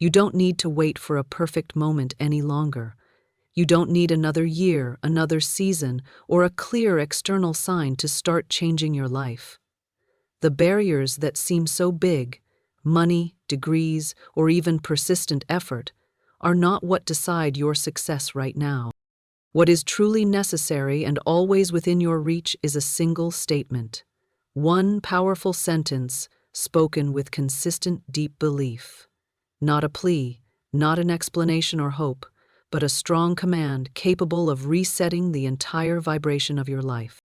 You don't need to wait for a perfect moment any longer. You don't need another year, another season, or a clear external sign to start changing your life. The barriers that seem so big, money, degrees, or even persistent effort, are not what decide your success right now. What is truly necessary and always within your reach is a single statement. One powerful sentence spoken with consistent, deep belief. Not a plea, not an explanation or hope, but a strong command capable of resetting the entire vibration of your life.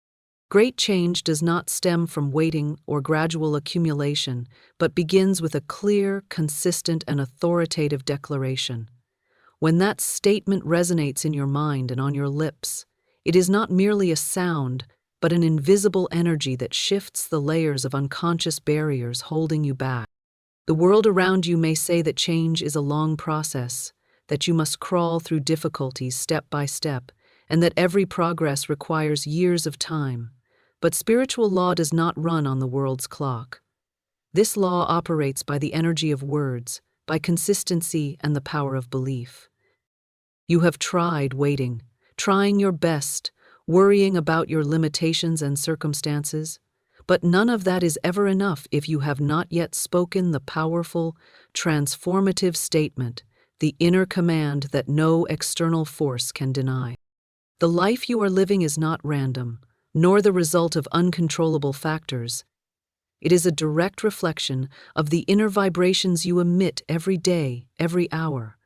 Great change does not stem from waiting or gradual accumulation, but begins with a clear, consistent, and authoritative declaration. When that statement resonates in your mind and on your lips, it is not merely a sound, but an invisible energy that shifts the layers of unconscious barriers holding you back. The world around you may say that change is a long process, that you must crawl through difficulties step by step, and that every progress requires years of time. But spiritual law does not run on the world's clock. This law operates by the energy of words, by consistency and the power of belief. You have tried waiting, trying your best, worrying about your limitations and circumstances, but none of that is ever enough if you have not yet spoken the powerful, transformative statement, the inner command that no external force can deny. The life you are living is not random, nor the result of uncontrollable factors. It is a direct reflection of the inner vibrations you emit every day, every hour.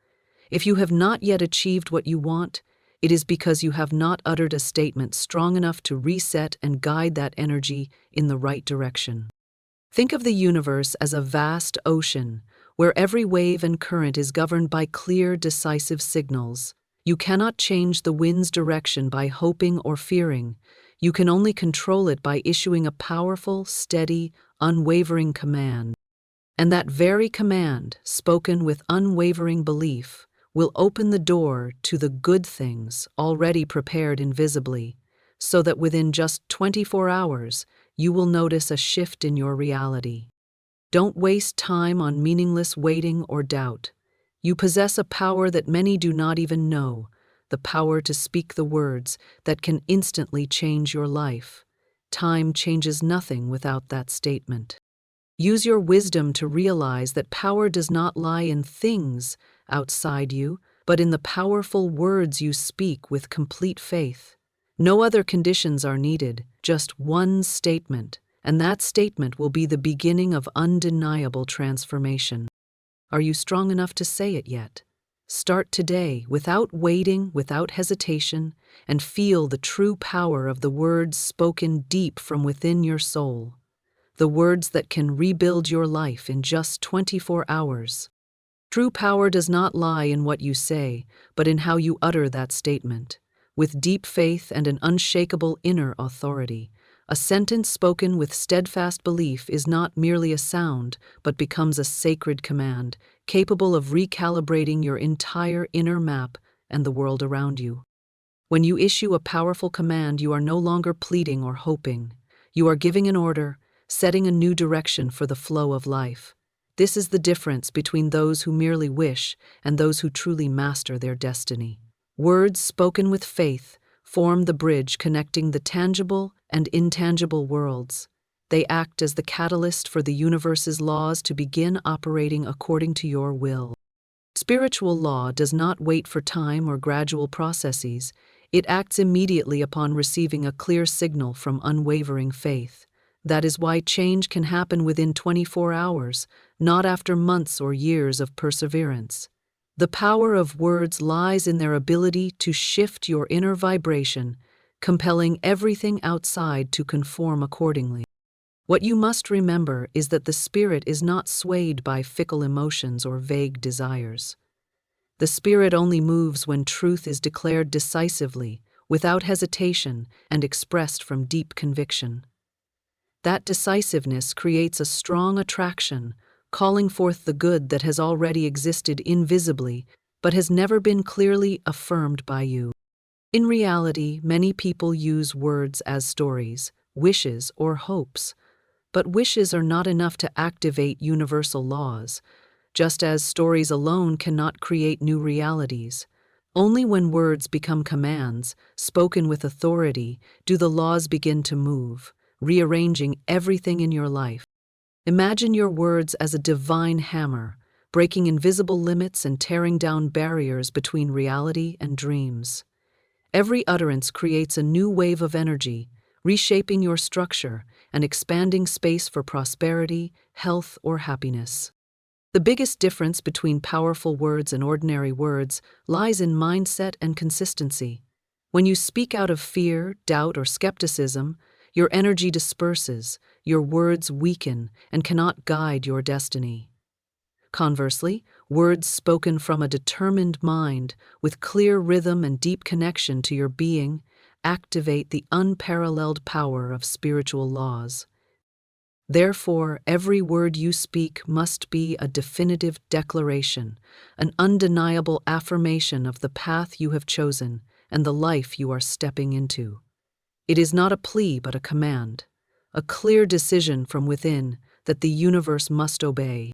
If you have not yet achieved what you want, it is because you have not uttered a statement strong enough to reset and guide that energy in the right direction. Think of the universe as a vast ocean, where every wave and current is governed by clear, decisive signals. You cannot change the wind's direction by hoping or fearing. You can only control it by issuing a powerful, steady, unwavering command. And that very command, spoken with unwavering belief, will open the door to the good things already prepared invisibly, so that within just 24 hours, you will notice a shift in your reality. Don't waste time on meaningless waiting or doubt. You possess a power that many do not even know, the power to speak the words that can instantly change your life. Time changes nothing without that statement. Use your wisdom to realize that power does not lie in things outside you, but in the powerful words you speak with complete faith. No other conditions are needed, just one statement, and that statement will be the beginning of undeniable transformation. Are you strong enough to say it yet? Start today, without waiting, without hesitation, and feel the true power of the words spoken deep from within your soul. The words that can rebuild your life in just 24 hours. True power does not lie in what you say, but in how you utter that statement. With deep faith and an unshakable inner authority, a sentence spoken with steadfast belief is not merely a sound, but becomes a sacred command, capable of recalibrating your entire inner map and the world around you. When you issue a powerful command, you are no longer pleading or hoping. You are giving an order, setting a new direction for the flow of life. This is the difference between those who merely wish and those who truly master their destiny. Words spoken with faith form the bridge connecting the tangible and intangible worlds. They act as the catalyst for the universe's laws to begin operating according to your will. Spiritual law does not wait for time or gradual processes. It acts immediately upon receiving a clear signal from unwavering faith. That is why change can happen within 24 hours, not after months or years of perseverance. The power of words lies in their ability to shift your inner vibration, compelling everything outside to conform accordingly. What you must remember is that the spirit is not swayed by fickle emotions or vague desires. The spirit only moves when truth is declared decisively, without hesitation, and expressed from deep conviction. That decisiveness creates a strong attraction, calling forth the good that has already existed invisibly, but has never been clearly affirmed by you. In reality, many people use words as stories, wishes, or hopes. But wishes are not enough to activate universal laws. just as stories alone cannot create new realities. Only when words become commands, spoken with authority, do the laws begin to move, rearranging everything in your life. Imagine your words as a divine hammer, breaking invisible limits and tearing down barriers between reality and dreams. Every utterance creates a new wave of energy, reshaping your structure and expanding space for prosperity, health, or happiness. The biggest difference between powerful words and ordinary words lies in mindset and consistency. When you speak out of fear, doubt, or skepticism, your energy disperses, your words weaken, and cannot guide your destiny. Conversely, words spoken from a determined mind, with clear rhythm and deep connection to your being, activate the unparalleled power of spiritual laws. Therefore, every word you speak must be a definitive declaration, an undeniable affirmation of the path you have chosen and the life you are stepping into. It is not a plea but a command, a clear decision from within that the universe must obey.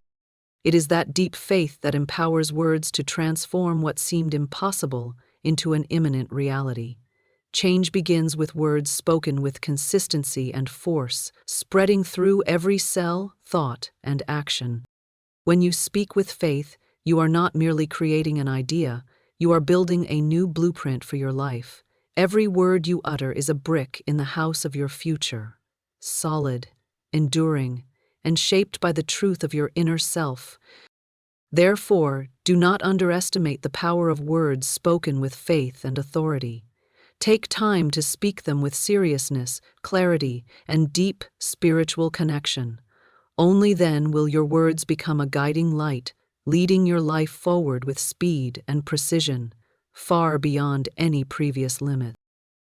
It is that deep faith that empowers words to transform what seemed impossible into an imminent reality. Change begins with words spoken with consistency and force, spreading through every cell, thought, and action. When you speak with faith, you are not merely creating an idea, you are building a new blueprint for your life. Every word you utter is a brick in the house of your future, solid, enduring, and shaped by the truth of your inner self. Therefore, do not underestimate the power of words spoken with faith and authority. Take time to speak them with seriousness, clarity, and deep spiritual connection. Only then will your words become a guiding light, leading your life forward with speed and precision, far beyond any previous limit.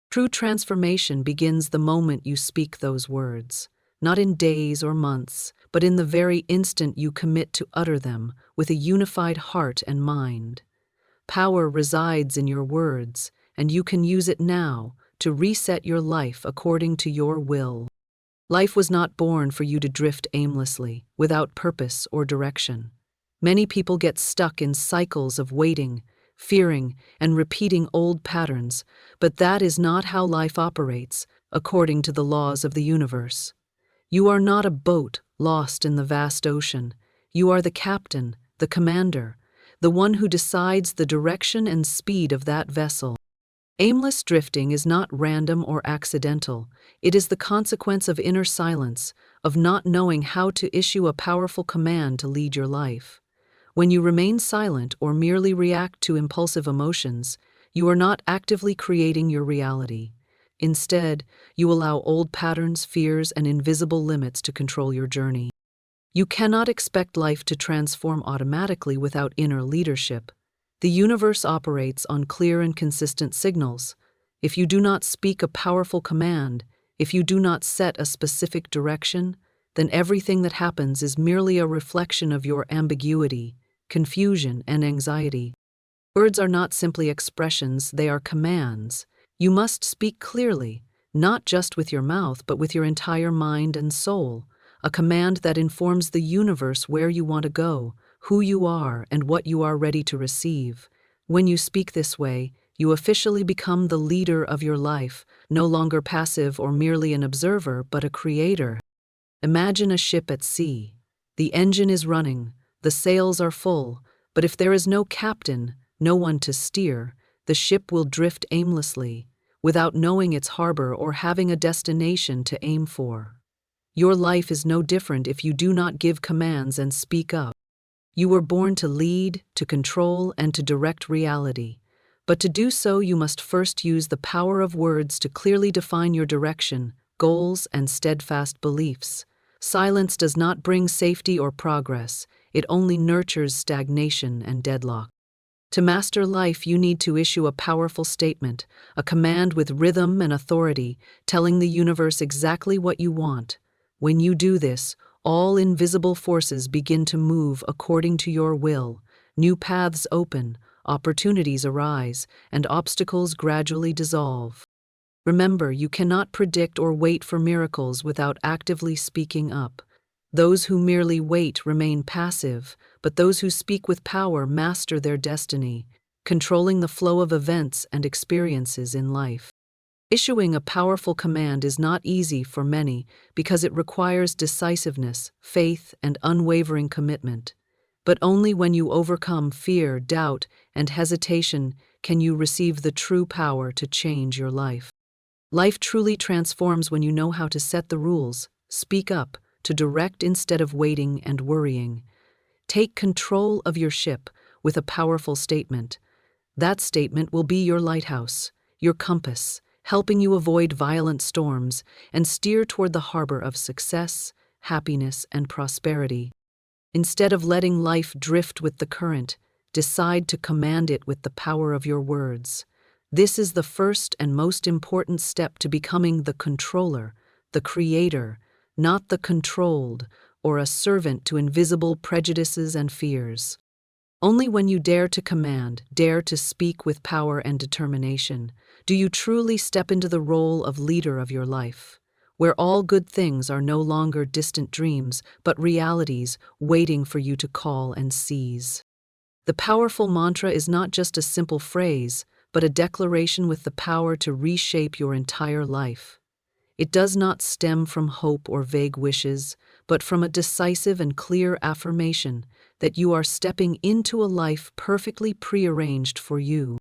True transformation begins the moment you speak those words, not in days or months, but in the very instant you commit to utter them with a unified heart and mind. Power resides in your words, and you can use it now to reset your life according to your will. Life was not born for you to drift aimlessly, without purpose or direction. Many people get stuck in cycles of waiting, fearing, and repeating old patterns, but that is not how life operates, according to the laws of the universe. You are not a boat lost in the vast ocean. You are the captain, the commander, the one who decides the direction and speed of that vessel. Aimless drifting is not random or accidental. It is the consequence of inner silence, of not knowing how to issue a powerful command to lead your life. When you remain silent or merely react to impulsive emotions, you are not actively creating your reality. Instead, you allow old patterns, fears, and invisible limits to control your journey. You cannot expect life to transform automatically without inner leadership. The universe operates on clear and consistent signals. If you do not speak a powerful command, if you do not set a specific direction, then everything that happens is merely a reflection of your ambiguity, confusion, and anxiety. Words are not simply expressions, they are commands. You must speak clearly, not just with your mouth, but with your entire mind and soul, a command that informs the universe where you want to go, who you are, and what you are ready to receive. When you speak this way, you officially become the leader of your life, no longer passive or merely an observer, but a creator. Imagine a ship at sea. The engine is running, the sails are full, but if there is no captain, no one to steer, the ship will drift aimlessly, without knowing its harbor or having a destination to aim for. Your life is no different if you do not give commands and speak up. You were born to lead, to control, and to direct reality. But to do so, you must first use the power of words to clearly define your direction, goals, and steadfast beliefs. Silence does not bring safety or progress. It only nurtures stagnation and deadlock. To master life, you need to issue a powerful statement, a command with rhythm and authority, telling the universe exactly what you want. When you do this, all invisible forces begin to move according to your will. New paths open, opportunities arise, and obstacles gradually dissolve. Remember, you cannot predict or wait for miracles without actively speaking up. Those who merely wait remain passive, but those who speak with power master their destiny, controlling the flow of events and experiences in life. Issuing a powerful command is not easy for many because it requires decisiveness, faith, and unwavering commitment. But only when you overcome fear, doubt, and hesitation can you receive the true power to change your life. Life truly transforms when you know how to set the rules, speak up, to direct instead of waiting and worrying. Take control of your ship with a powerful statement. That statement will be your lighthouse, your compass, helping you avoid violent storms and steer toward the harbor of success, happiness, and prosperity. Instead of letting life drift with the current, decide to command it with the power of your words. This is the first and most important step to becoming the controller, the creator, not the controlled, or a servant to invisible prejudices and fears. Only when you dare to command, dare to speak with power and determination, do you truly step into the role of leader of your life, where all good things are no longer distant dreams, but realities waiting for you to call and seize. The powerful mantra is not just a simple phrase, but a declaration with the power to reshape your entire life. It does not stem from hope or vague wishes, but from a decisive and clear affirmation that you are stepping into a life perfectly prearranged for you.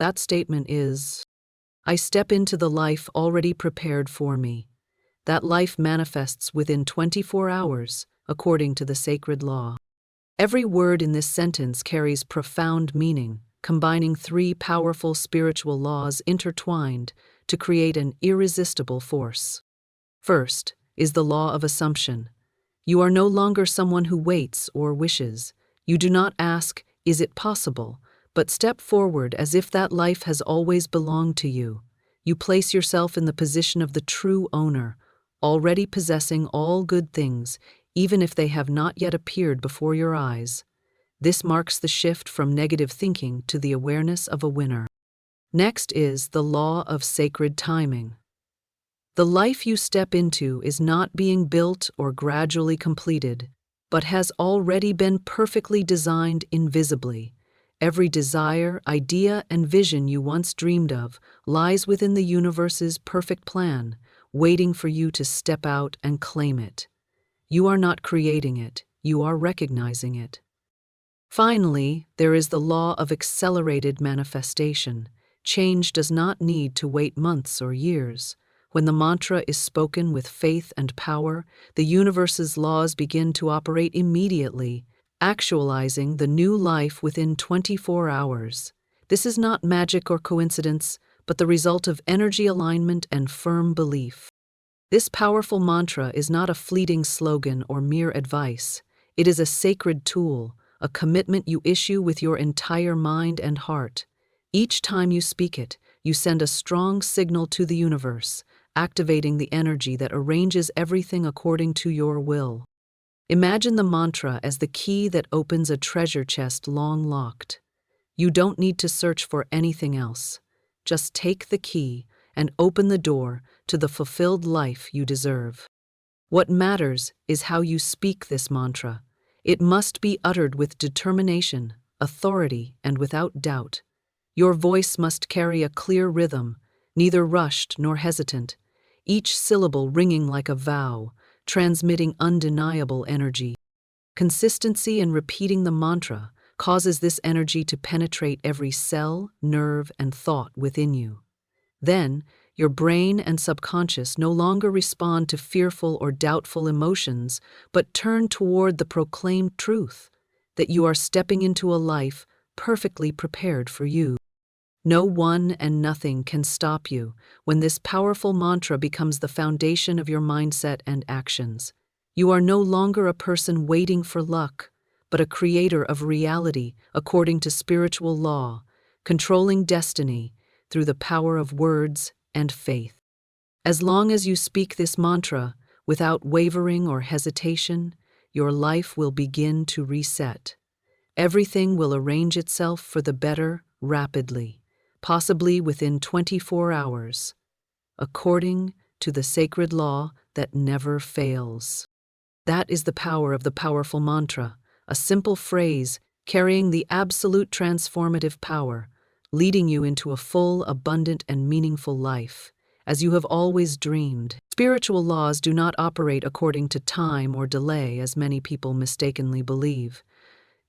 That statement is, I step into the life already prepared for me. That life manifests within 24 hours, according to the sacred law. Every word in this sentence carries profound meaning, combining three powerful spiritual laws intertwined to create an irresistible force. First is the law of assumption. You are no longer someone who waits or wishes. You do not ask, is it possible, but step forward as if that life has always belonged to you. You place yourself in the position of the true owner, already possessing all good things, even if they have not yet appeared before your eyes. This marks the shift from negative thinking to the awareness of a winner. Next is the law of sacred timing. The life you step into is not being built or gradually completed, but has already been perfectly designed invisibly. Every desire, idea, and vision you once dreamed of lies within the universe's perfect plan, waiting for you to step out and claim it. You are not creating it, you are recognizing it. Finally, there is the law of accelerated manifestation. Change does not need to wait months or years. When the mantra is spoken with faith and power, the universe's laws begin to operate immediately, actualizing the new life within 24 hours. This is not magic or coincidence, but the result of energy alignment and firm belief. This powerful mantra is not a fleeting slogan or mere advice. It is a sacred tool, a commitment you issue with your entire mind and heart. Each time you speak it, you send a strong signal to the universe, activating the energy that arranges everything according to your will. Imagine the mantra as the key that opens a treasure chest long locked. You don't need to search for anything else. Just take the key and open the door to the fulfilled life you deserve. What matters is how you speak this mantra. It must be uttered with determination, authority, and without doubt. Your voice must carry a clear rhythm, neither rushed nor hesitant, each syllable ringing like a vow, transmitting undeniable energy. Consistency in repeating the mantra causes this energy to penetrate every cell, nerve, and thought within you. Then, your brain and subconscious no longer respond to fearful or doubtful emotions, but turn toward the proclaimed truth that you are stepping into a life perfectly prepared for you. No one and nothing can stop you when this powerful mantra becomes the foundation of your mindset and actions. You are no longer a person waiting for luck, but a creator of reality according to spiritual law, controlling destiny through the power of words and faith. As long as you speak this mantra without wavering or hesitation, your life will begin to reset. Everything will arrange itself for the better rapidly, possibly within 24 hours, according to the sacred law that never fails. That is the power of the powerful mantra, a simple phrase carrying the absolute transformative power, leading you into a full, abundant, and meaningful life, as you have always dreamed. Spiritual laws do not operate according to time or delay, as many people mistakenly believe.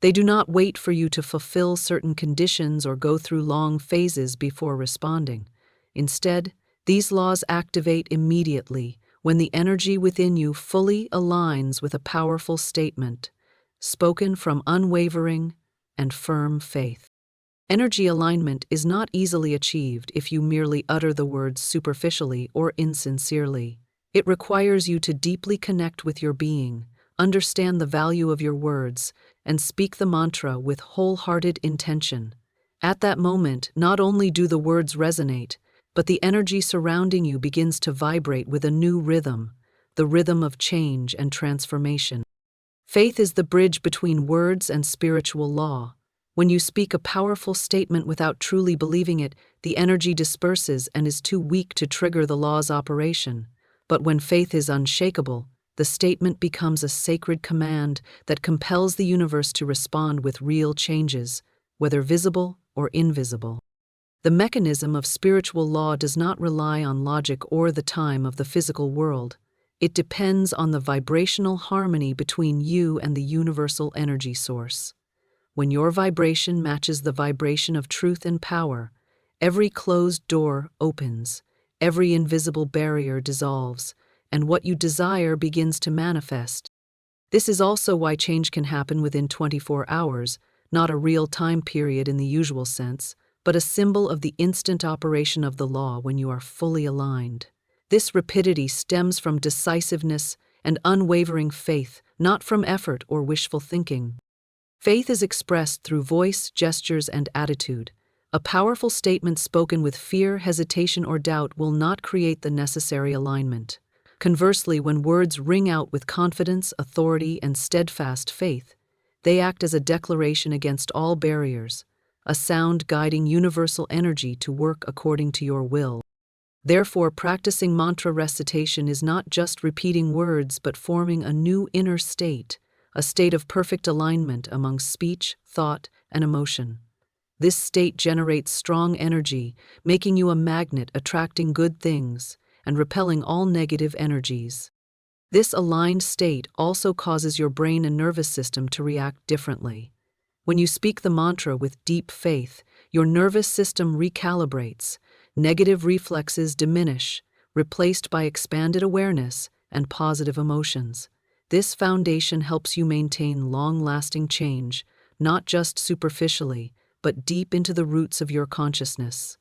They do not wait for you to fulfill certain conditions or go through long phases before responding. Instead, these laws activate immediately when the energy within you fully aligns with a powerful statement, spoken from unwavering and firm faith. Energy alignment is not easily achieved if you merely utter the words superficially or insincerely. It requires you to deeply connect with your being, understand the value of your words, and speak the mantra with wholehearted intention. At that moment, not only do the words resonate, but the energy surrounding you begins to vibrate with a new rhythm, the rhythm of change and transformation. Faith is the bridge between words and spiritual law. When you speak a powerful statement without truly believing it, the energy disperses and is too weak to trigger the law's operation. But when faith is unshakable, the statement becomes a sacred command that compels the universe to respond with real changes, whether visible or invisible. The mechanism of spiritual law does not rely on logic or the time of the physical world. It depends on the vibrational harmony between you and the universal energy source. When your vibration matches the vibration of truth and power, every closed door opens, every invisible barrier dissolves, and what you desire begins to manifest. This is also why change can happen within 24 hours, not a real time period in the usual sense, but a symbol of the instant operation of the law when you are fully aligned. This rapidity stems from decisiveness and unwavering faith, not from effort or wishful thinking. Faith is expressed through voice, gestures, and attitude. A powerful statement spoken with fear, hesitation, or doubt will not create the necessary alignment. Conversely, when words ring out with confidence, authority, and steadfast faith, they act as a declaration against all barriers, a sound guiding universal energy to work according to your will. Therefore, practicing mantra recitation is not just repeating words but forming a new inner state, a state of perfect alignment among speech, thought, and emotion. This state generates strong energy, making you a magnet attracting good things and repelling all negative energies. This aligned state also causes your brain and nervous system to react differently. When you speak the mantra with deep faith, your nervous system recalibrates, negative reflexes diminish, replaced by expanded awareness and positive emotions. This foundation helps you maintain long-lasting change, not just superficially, but deep into the roots of your consciousness.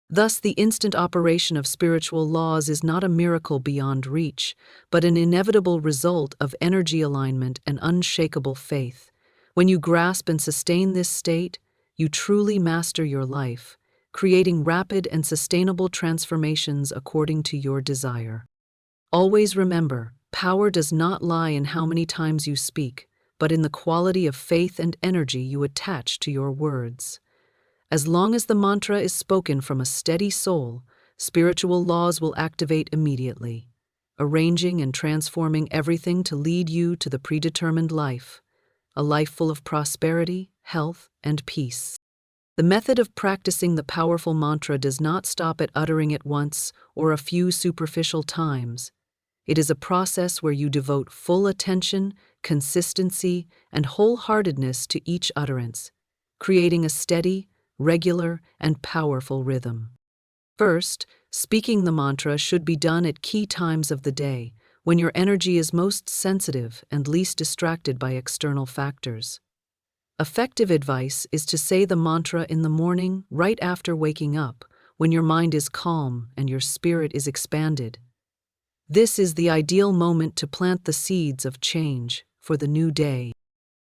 Thus, the instant operation of spiritual laws is not a miracle beyond reach, but an inevitable result of energy alignment and unshakable faith. When you grasp and sustain this state, you truly master your life, creating rapid and sustainable transformations according to your desire. Always remember, power does not lie in how many times you speak, but in the quality of faith and energy you attach to your words. As long as the mantra is spoken from a steady soul, spiritual laws will activate immediately, arranging and transforming everything to lead you to the predetermined life, a life full of prosperity, health, and peace. The method of practicing the powerful mantra does not stop at uttering it once or a few superficial times. It is a process where you devote full attention, consistency, and wholeheartedness to each utterance, creating a steady, regular, and powerful rhythm. First, speaking the mantra should be done at key times of the day, when your energy is most sensitive and least distracted by external factors. Effective advice is to say the mantra in the morning, right after waking up, when your mind is calm and your spirit is expanded. This is the ideal moment to plant the seeds of change for the new day.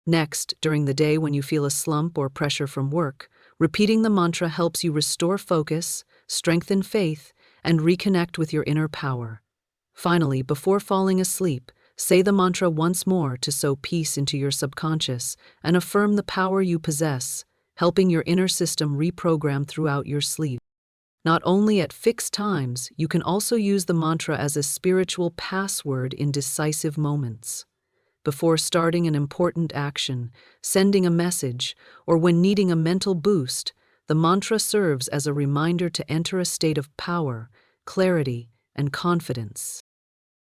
Next, during the day when you feel a slump or pressure from work, repeating the mantra helps you restore focus, strengthen faith, and reconnect with your inner power. Finally, before falling asleep, say the mantra once more to sow peace into your subconscious and affirm the power you possess, helping your inner system reprogram throughout your sleep. Not only at fixed times, you can also use the mantra as a spiritual password in decisive moments. Before starting an important action, sending a message, or when needing a mental boost, the mantra serves as a reminder to enter a state of power, clarity, and confidence.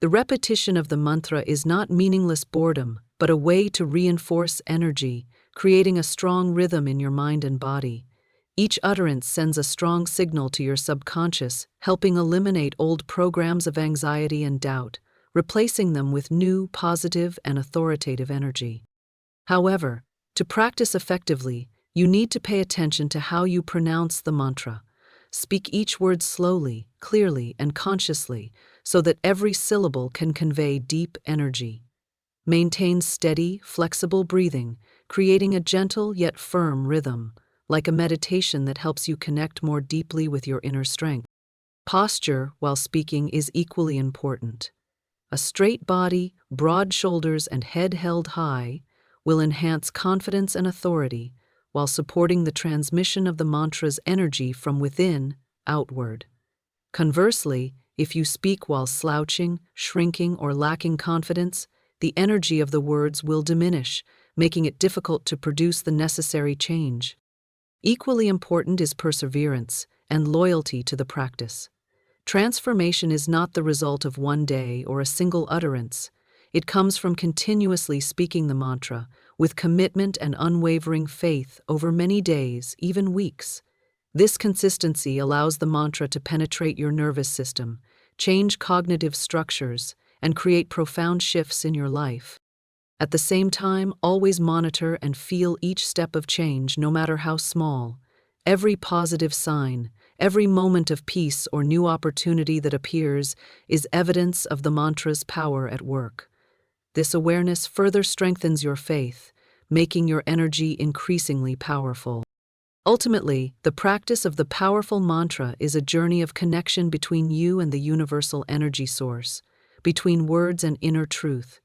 The repetition of the mantra is not meaningless boredom, but a way to reinforce energy, creating a strong rhythm in your mind and body. Each utterance sends a strong signal to your subconscious, helping eliminate old programs of anxiety and doubt, replacing them with new, positive, and authoritative energy. However, to practice effectively, you need to pay attention to how you pronounce the mantra. Speak each word slowly, clearly, and consciously, so that every syllable can convey deep energy. Maintain steady, flexible breathing, creating a gentle yet firm rhythm, like a meditation that helps you connect more deeply with your inner strength. Posture while speaking is equally important. A straight body, broad shoulders, and head held high will enhance confidence and authority while supporting the transmission of the mantra's energy from within outward. Conversely, if you speak while slouching, shrinking, or lacking confidence, the energy of the words will diminish, making it difficult to produce the necessary change. Equally important is perseverance and loyalty to the practice. Transformation is not the result of one day or a single utterance. It comes from continuously speaking the mantra with commitment and unwavering faith over many days, even weeks. This consistency allows the mantra to penetrate your nervous system, change cognitive structures, and create profound shifts in your life. At the same time, always monitor and feel each step of change, no matter how small. Every positive sign, every moment of peace or new opportunity that appears is evidence of the mantra's power at work. This awareness further strengthens your faith, making your energy increasingly powerful. Ultimately, the practice of the powerful mantra is a journey of connection between you and the universal energy source, between words and inner truth.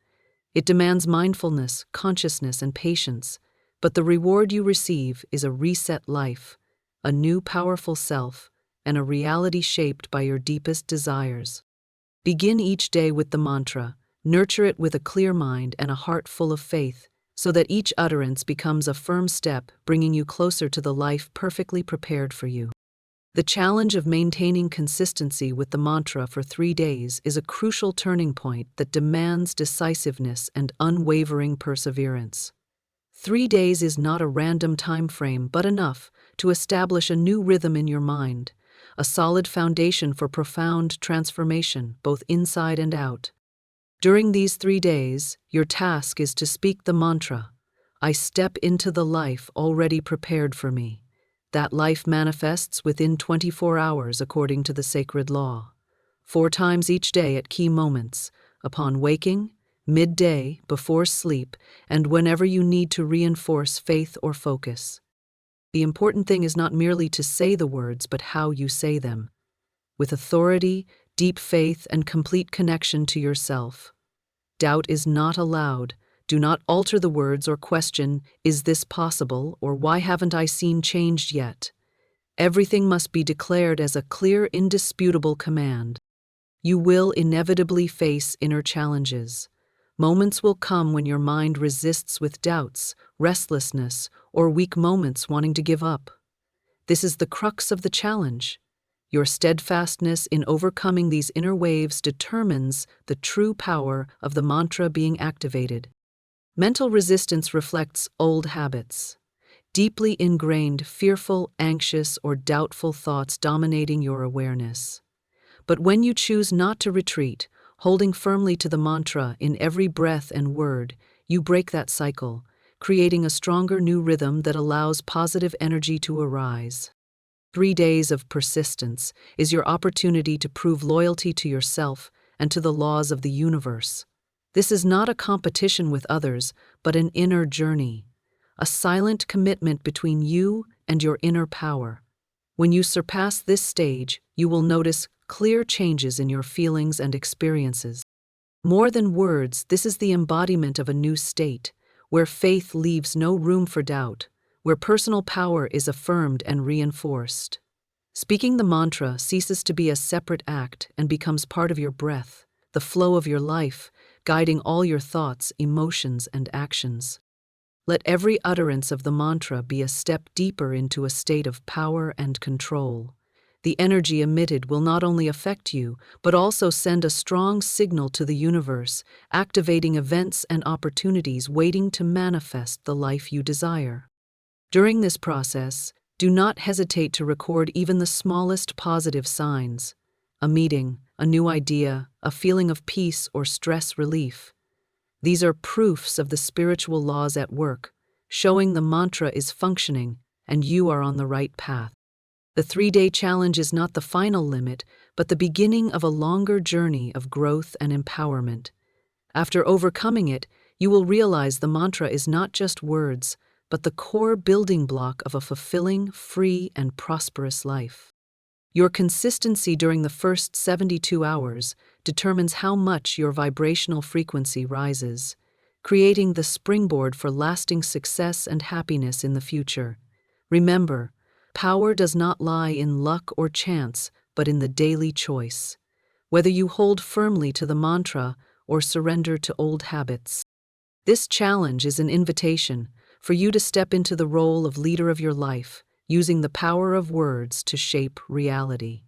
It demands mindfulness, consciousness, and patience, but the reward you receive is a reset life, a new powerful self, and a reality shaped by your deepest desires. Begin each day with the mantra, nurture it with a clear mind and a heart full of faith, so that each utterance becomes a firm step, bringing you closer to the life perfectly prepared for you. The challenge of maintaining consistency with the mantra for 3 days is a crucial turning point that demands decisiveness and unwavering perseverance. 3 days is not a random time frame, but enough to establish a new rhythm in your mind, a solid foundation for profound transformation, both inside and out. During these 3 days, your task is to speak the mantra, "I step into the life already prepared for me." That life manifests within 24 hours according to the sacred law. 4 times each day at key moments, upon waking, midday, before sleep, and whenever you need to reinforce faith or focus. The important thing is not merely to say the words, but how you say them. With authority, deep faith, and complete connection to yourself. Doubt is not allowed. Do not alter the words or question, "Is this possible?" or "Why haven't I seen change yet?" Everything must be declared as a clear, indisputable command. You will inevitably face inner challenges. Moments will come when your mind resists with doubts, restlessness, or weak moments wanting to give up. This is the crux of the challenge. Your steadfastness in overcoming these inner waves determines the true power of the mantra being activated. Mental resistance reflects old habits, deeply ingrained, fearful, anxious, or doubtful thoughts dominating your awareness. But when you choose not to retreat, holding firmly to the mantra in every breath and word, you break that cycle, creating a stronger new rhythm that allows positive energy to arise. 3 days of persistence is your opportunity to prove loyalty to yourself and to the laws of the universe. This is not a competition with others, but an inner journey, a silent commitment between you and your inner power. When you surpass this stage, you will notice clear changes in your feelings and experiences. More than words, this is the embodiment of a new state, where faith leaves no room for doubt, where personal power is affirmed and reinforced. Speaking the mantra ceases to be a separate act and becomes part of your breath, the flow of your life, guiding all your thoughts, emotions, and actions. Let every utterance of the mantra be a step deeper into a state of power and control. The energy emitted will not only affect you, but also send a strong signal to the universe, activating events and opportunities waiting to manifest the life you desire. During this process, do not hesitate to record even the smallest positive signs: a meeting, a new idea, a feeling of peace or stress relief. These are proofs of the spiritual laws at work, showing the mantra is functioning and you are on the right path. The 3-day challenge is not the final limit, but the beginning of a longer journey of growth and empowerment. After overcoming it, you will realize the mantra is not just words, but the core building block of a fulfilling, free, and prosperous life. Your consistency during the first 72 hours determines how much your vibrational frequency rises, creating the springboard for lasting success and happiness in the future. Remember, power does not lie in luck or chance, but in the daily choice. Whether you hold firmly to the mantra or surrender to old habits. This challenge is an invitation for you to step into the role of leader of your life, using the power of words to shape reality.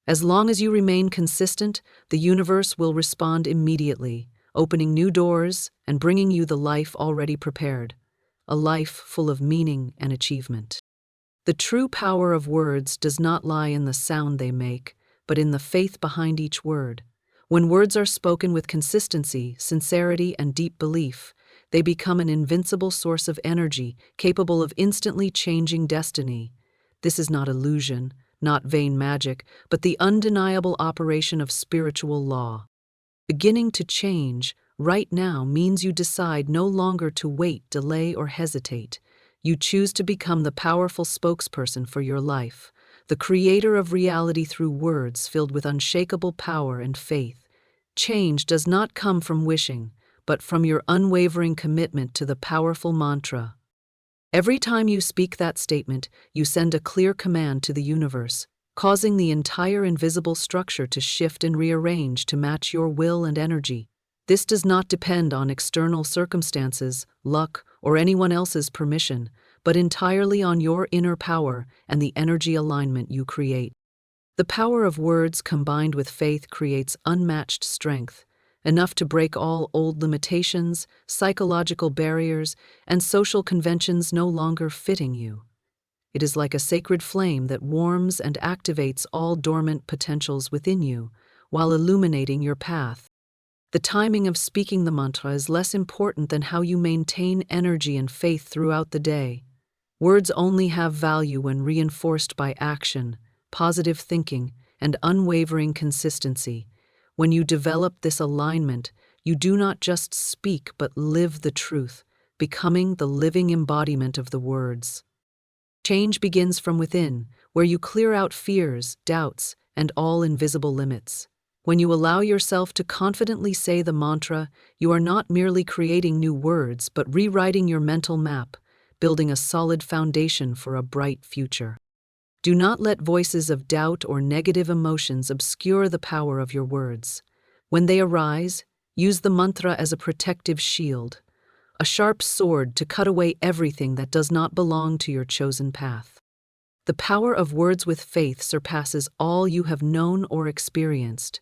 As long as you remain consistent, the universe will respond immediately, opening new doors and bringing you the life already prepared, a life full of meaning and achievement. The true power of words does not lie in the sound they make, but in the faith behind each word. When words are spoken with consistency, sincerity, and deep belief, they become an invincible source of energy capable of instantly changing destiny. This is not illusion, not vain magic, but the undeniable operation of spiritual law. Beginning to change right now means you decide no longer to wait, delay, or hesitate. You choose to become the powerful spokesperson for your life, the creator of reality through words filled with unshakable power and faith. Change does not come from wishing, but from your unwavering commitment to the powerful mantra. Every time you speak that statement, you send a clear command to the universe, causing the entire invisible structure to shift and rearrange to match your will and energy. This does not depend on external circumstances, luck, or anyone else's permission, but entirely on your inner power and the energy alignment you create. The power of words combined with faith creates unmatched strength, enough to break all old limitations, psychological barriers, and social conventions no longer fitting you. It is like a sacred flame that warms and activates all dormant potentials within you, while illuminating your path. The timing of speaking the mantra is less important than how you maintain energy and faith throughout the day. Words only have value when reinforced by action, positive thinking, and unwavering consistency. When you develop this alignment, you do not just speak but live the truth, becoming the living embodiment of the words. Change begins from within, where you clear out fears, doubts, and all invisible limits. When you allow yourself to confidently say the mantra, you are not merely creating new words but rewriting your mental map, building a solid foundation for a bright future. Do not let voices of doubt or negative emotions obscure the power of your words. When they arise, use the mantra as a protective shield, a sharp sword to cut away everything that does not belong to your chosen path. The power of words with faith surpasses all you have known or experienced.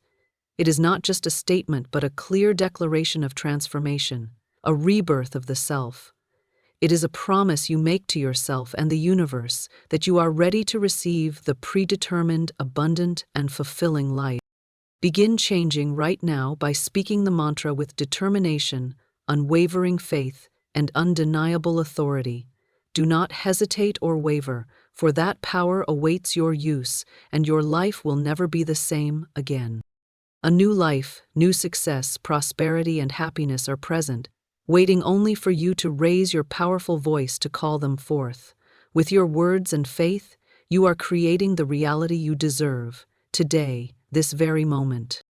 It is not just a statement but a clear declaration of transformation, a rebirth of the self. It is a promise you make to yourself and the universe that you are ready to receive the predetermined, abundant, and fulfilling life. Begin changing right now by speaking the mantra with determination, unwavering faith, and undeniable authority. Do not hesitate or waver, for that power awaits your use, and your life will never be the same again. A new life, new success, prosperity, and happiness are present, waiting only for you to raise your powerful voice to call them forth. With your words and faith, you are creating the reality you deserve, today, this very moment.